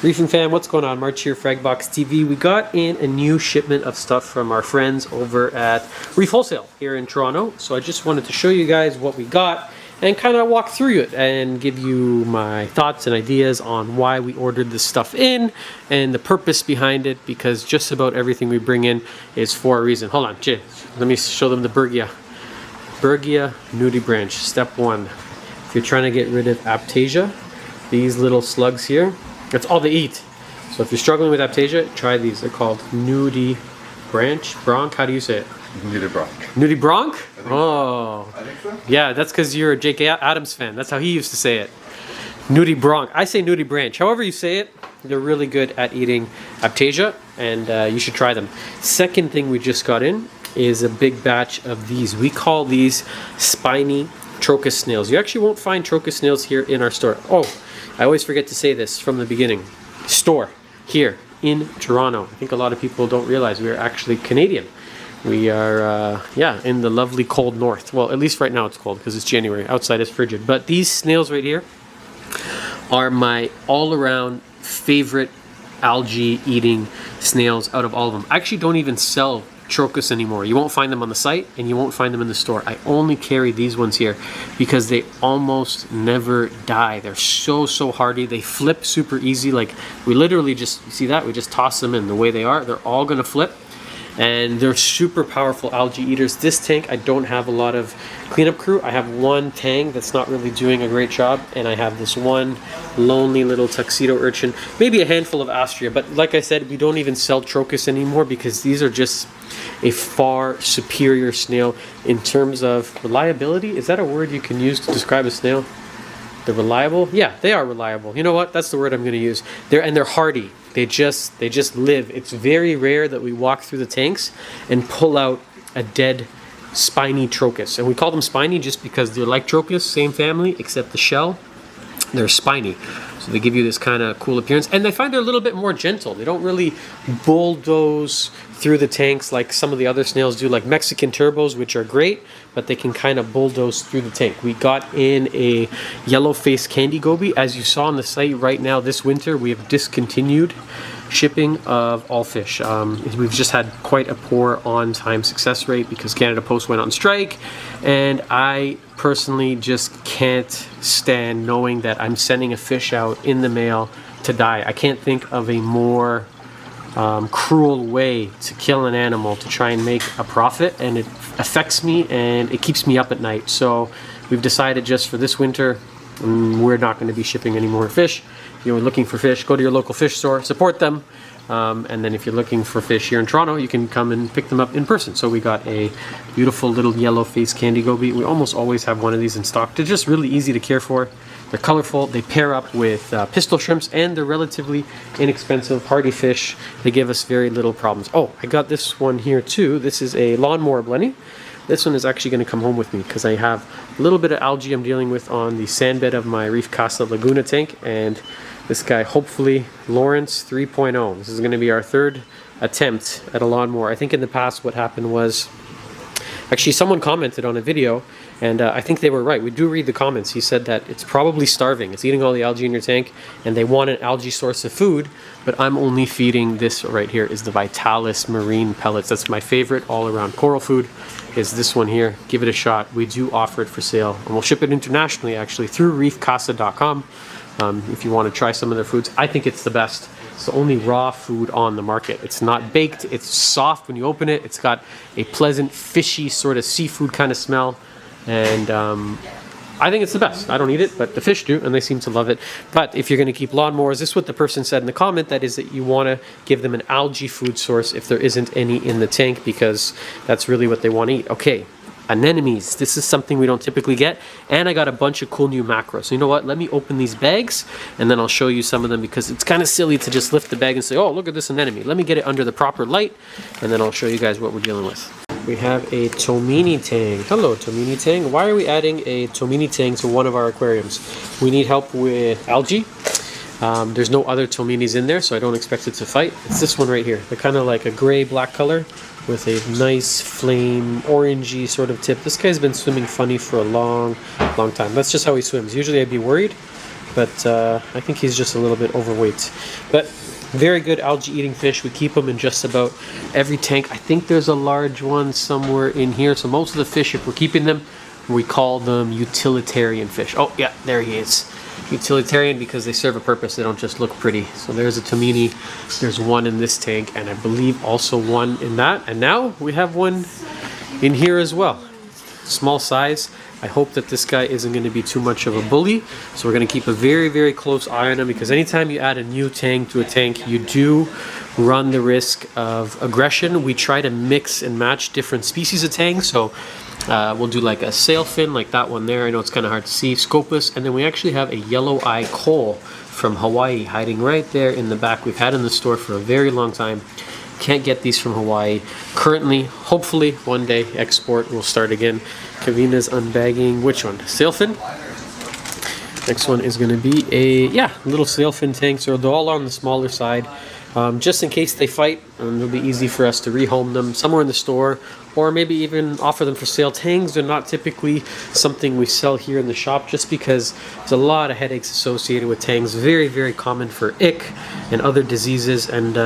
Reefing fam, what's going on? March here, Fragbox TV. We got in a new shipment of stuff from our friends over at Reef Wholesale here in Toronto. So I just wanted to show you guys what we got and kind of walk through it and give you my thoughts and ideas on why we ordered this stuff in and the purpose behind it, because just about everything we bring in is for a reason. Hold on, let me show them the Bergia nudibranch. Step one, if you're trying to get rid of Aptasia, these little slugs here, that's all they eat. So if you're struggling with Aptasia, try these. They're called nudibranch. How do you say it? Nudibranch. Nudibranch? Oh. I think so. Yeah, that's because you're a J.K. Adams fan. That's how he used to say it. Nudibranch. I say nudibranch. However you say it, they're really good at eating Aptasia, and you should try them. Second thing we just got in is a big batch of these. We call these spiny trochus snails. You actually won't find trochus snails here in our store. Oh, I always forget to say this from the beginning. Store here in Toronto. I think a lot of people don't realize we are actually Canadian. We are, in the lovely cold north. Well, at least right now it's cold because it's January. Outside it's frigid. But these snails right here are my all-around favorite algae eating snails out of all of them. I actually don't even sell trochus anymore. You won't find them on the site and you won't find them in the store. I only carry these ones here because they almost never die. They're so hardy. They flip super easy. Like, we literally just, see that? We just toss them in the way they are. They're all gonna flip. And they're super powerful algae eaters. This tank, I don't have a lot of cleanup crew. I have one tang that's not really doing a great job, and I have this one lonely little tuxedo urchin, maybe a handful of astrea. But like I said, we don't even sell trochus anymore because these are just a far superior snail in terms of reliability. Is that a word you can use to describe a snail? They're reliable? Yeah, they are reliable. You know what? That's the word I'm going to use. They're hardy. They just live. It's very rare that we walk through the tanks and pull out a dead spiny trochus. And we call them spiny just because they're like trochus, same family, except the shell, they're spiny. So they give you this kind of cool appearance. And I find they're a little bit more gentle. They don't really bulldoze through the tanks like some of the other snails do, like Mexican turbos, which are great, but they can kind of bulldoze through the tank. We got in a yellow-faced candy goby. As you saw on the site right now, this winter, we have discontinued shipping of all fish. We've just had quite a poor on-time success rate because Canada Post went on strike, and I personally just can't stand knowing that I'm sending a fish out in the mail to die. I can't think of a more cruel way to kill an animal to try and make a profit, and it affects me and it keeps me up at night. So we've decided just for this winter, we're not going to be shipping any more fish. If you're looking for fish, go to your local fish store, support them. And then if you're looking for fish here in Toronto, you can come and pick them up in person. So we got a beautiful little yellow-faced candy goby. We almost always have one of these in stock. They're just really easy to care for. They're colorful. They pair up with pistol shrimps, and they're relatively inexpensive, hardy fish. They give us very little problems. Oh, I got this one here too. This is a lawnmower blenny. This one is actually going to come home with me because I have a little bit of algae I'm dealing with on the sand bed of my Reef Casa Laguna tank, and this guy, hopefully, Lawrence 3.0. This is going to be our third attempt at a lawnmower. I think in the past what happened was, actually someone commented on a video, and I think they were right. We do read the comments. He said that it's probably starving. It's eating all the algae in your tank, and they want an algae source of food, but I'm only feeding this right here is the Vitalis marine pellets. That's my favorite all-around coral food, is this one here. Give it a shot. We do offer it for sale, and we'll ship it internationally, actually, through reefcasa.com. If you want to try some of their foods. I think it's the best. It's the only raw food on the market. It's not baked. It's soft when you open it. It's got a pleasant, fishy sort of seafood kind of smell. And I think it's the best. I don't eat it, but the fish do, and they seem to love it. But if you're going to keep lawnmowers, this is what the person said in the comment, that is that you want to give them an algae food source if there isn't any in the tank, because that's really what they want to eat. Okay. Anemones. This is something we don't typically get, and I got a bunch of cool new macros. So you know what? Let me open these bags, and then I'll show you some of them, because it's kind of silly to just lift the bag and say, oh, look at this anemone. Let me get it under the proper light, and then I'll show you guys what we're dealing with. We have a Tomini tang. Hello, Tomini tang. Why are we adding a Tomini tang to one of our aquariums? We need help with algae. There's no other Tominis in there, so I don't expect it to fight. It's this one right here. They're kind of like a gray-black color with a nice flame, orangey sort of tip. This guy's been swimming funny for a long time. That's just how he swims. Usually I'd be worried, but I think he's just a little bit overweight. But very good algae eating fish. We keep them in just about every tank. I think there's a large one somewhere in here. So most of the fish, if we're keeping them, we call them utilitarian fish. Oh yeah, there he is. Utilitarian because they serve a purpose. They don't just look pretty. So there's a tomini. There's one in this tank, and I believe also one in that. And now we have one in here as well. Small size. I hope that this guy isn't going to be too much of a bully. So we're going to keep a very, very close eye on him, because anytime you add a new tang to a tank, you do run the risk of aggression. We try to mix and match different species of tang. So we'll do like a sailfin, like that one there. I know it's kind of hard to see. Scopus. And then we actually have a yellow eye coal from Hawaii hiding right there in the back. We've had in the store for a very long time. Can't get these from Hawaii currently. Hopefully one day export will start again. Kavina's unbagging which one? Sailfin. Next one is going to be a little sailfin tank. So they're all on the smaller side, just in case they fight, and it'll be easy for us to rehome them somewhere in the store, or maybe even offer them for sale. Tangs are not typically something we sell here in the shop, just because there's a lot of headaches associated with tangs. Very, very common for ick and other diseases, and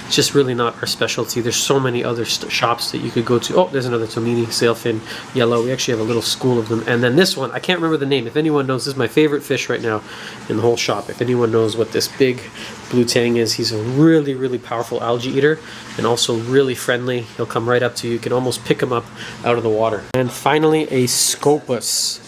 it's just really not our specialty. There's so many other shops that you could go to. Oh, there's another tomini, sailfin, yellow. We actually have a little school of them. And then this one, I can't remember the name. If anyone knows, this is my favorite fish right now in the whole shop. If anyone knows what this big blue tang is, he's a really, really powerful algae eater, and also really friendly. He'll come right up to you. You can almost pick him up out of the water. And finally, a Scopus.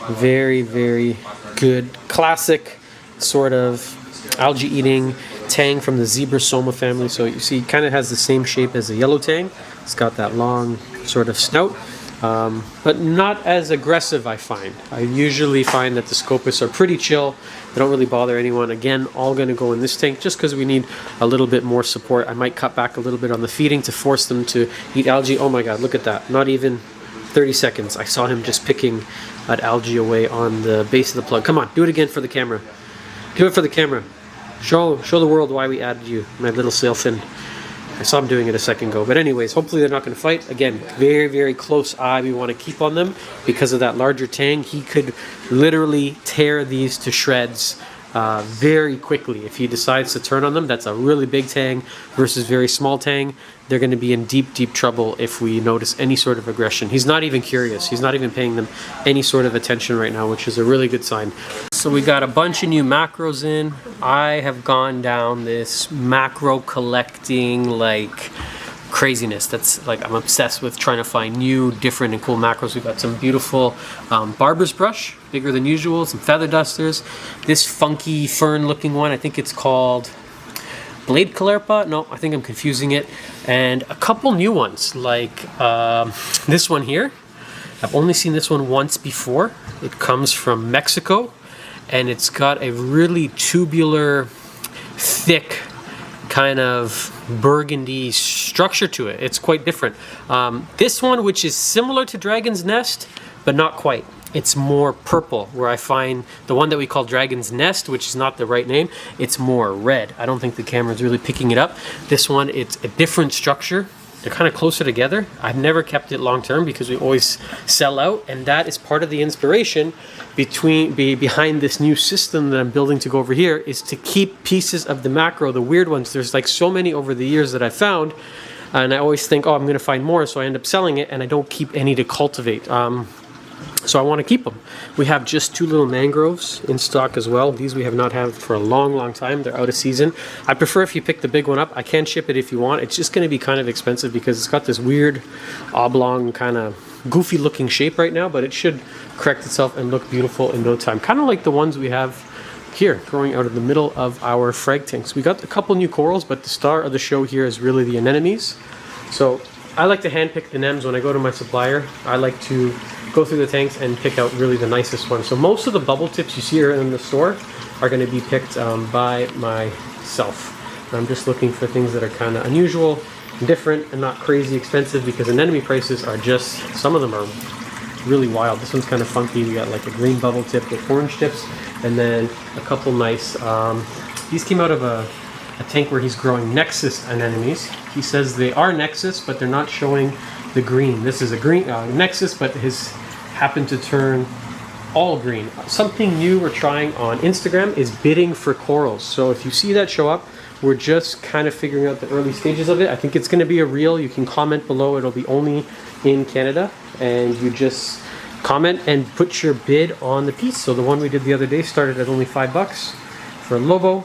Very, very good, classic sort of algae eating tang from the Zebrasoma family. So you see, it kind of has the same shape as the yellow tang. It's got that long sort of snout, but not as aggressive, I find. I usually find that the Scopus are pretty chill. They don't really bother anyone. Again, all going to go in this tank just because we need a little bit more support. I might cut back a little bit on the feeding to force them to eat algae. Oh my god, look at that. Not even 30 seconds. I saw him just picking that algae away on the base of the plug. Come on, do it again for the camera. Do it for the camera. Show the world why we added you, my little sailfin. I saw him doing it a second ago. But anyways, hopefully they're not going to fight. Again, very, very close eye we want to keep on them because of that larger tang. He could literally tear these to shreds very quickly if he decides to turn on them. That's a really big tang versus very small tang. They're going to be in deep, deep trouble if we notice any sort of aggression. He's not even curious. He's not even paying them any sort of attention right now, which is a really good sign. So we got a bunch of new macros in. I have gone down this macro collecting like craziness. That's like, I'm obsessed with trying to find new, different, and cool macros. We've got some beautiful barber's brush, bigger than usual, some feather dusters. This funky fern looking one, I think it's called Blade Calerpa. No, I think I'm confusing it. And a couple new ones, like this one here. I've only seen this one once before. It comes from Mexico, and it's got a really tubular, thick, kind of burgundy structure to it. It's quite different. This one, which is similar to Dragon's Nest, but not quite. It's more purple, where I find the one that we call Dragon's Nest, which is not the right name, it's more red. I don't think the camera's really picking it up. This one, it's a different structure. They're kind of closer together. I've never kept it long term because we always sell out, and that is part of the inspiration behind this new system that I'm building to go over here, is to keep pieces of the macro, the weird ones. There's like so many over the years that I've found, and I always think, oh, I'm going to find more, so I end up selling it, and I don't keep any to cultivate. So I want to keep them. We have just 2 little mangroves in stock as well. These we have not had for a long, long time. They're out of season. I prefer if you pick the big one up. I can ship it if you want. It's just going to be kind of expensive because it's got this weird oblong kind of goofy looking shape right now, but it should correct itself and look beautiful in no time. Kind of like the ones we have here growing out of the middle of our frag tanks. We got a couple new corals, but the star of the show here is really the anemones. So I like to hand pick the nems when I go to my supplier. I like to go through the tanks and pick out really the nicest ones. So most of the bubble tips you see here in the store are going to be picked by myself. I'm just looking for things that are kind of unusual, different, and not crazy expensive, because anemone prices are just, some of them are really wild. This one's kind of funky. We got like a green bubble tip with orange tips, and then a couple nice, these came out of a tank where he's growing Nexus anemones. He says they are Nexus, but they're not showing the green. This is a green Nexus, but his happened to turn all green. Something new we're trying on Instagram is bidding for corals. So if you see that show up, we're just kind of figuring out the early stages of it. I think it's going to be a reel. You can comment below. It'll be only in Canada, and you just comment and put your bid on the piece. So the one we did the other day started at only $5 for a Lobo,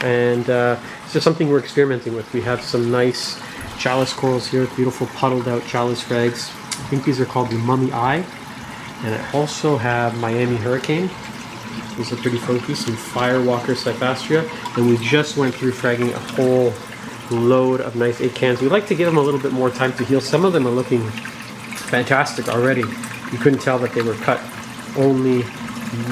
and it's just something we're experimenting with. We have some nice chalice corals here, beautiful puddled out chalice frags. I think these are called the Mummy Eye, and I also have Miami Hurricane. These are pretty funky, some Firewalker Cyphastria, and we just went through fragging a whole load of nice 8 cans. We like to give them a little bit more time to heal. Some of them are looking fantastic already. You couldn't tell that they were cut only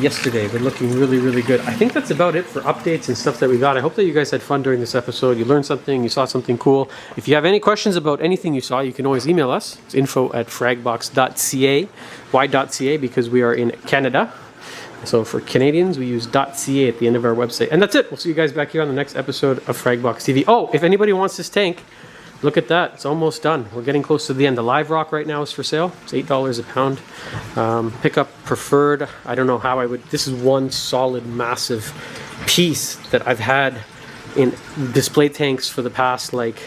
yesterday. They're looking really, really good. I think that's about it for updates and stuff that we got. I hope that you guys had fun during this episode. You learned something, you saw something cool. If you have any questions about anything you saw, you can always email us. It's info@fragbox.ca. Why .ca? Because we are in Canada. So for Canadians, we use .ca at the end of our website. And that's it. We'll see you guys back here on the next episode of Fragbox TV. Oh, if anybody wants this tank, look at that. It's almost done. We're getting close to the end. The live rock right now is for sale. It's $8 a pound. Pickup preferred. I don't know how I would. This is one solid, massive piece that I've had in display tanks for the past like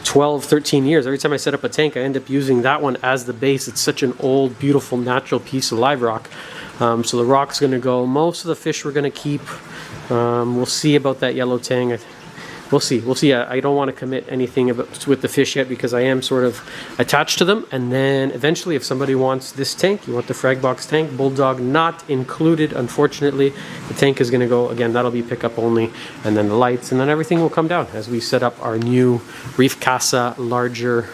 12, 13 years. Every time I set up a tank, I end up using that one as the base. It's such an old, beautiful, natural piece of live rock. So the rock's going to go. Most of the fish we're going to keep. We'll see about that yellow tang. We'll see. We'll see. I don't want to commit anything with the fish yet because I am sort of attached to them. And then eventually, if somebody wants this tank, you want the Fragbox tank, Bulldog not included, unfortunately. The tank is going to go, again, that'll be pickup only. And then the lights, and then everything will come down as we set up our new Reef Casa larger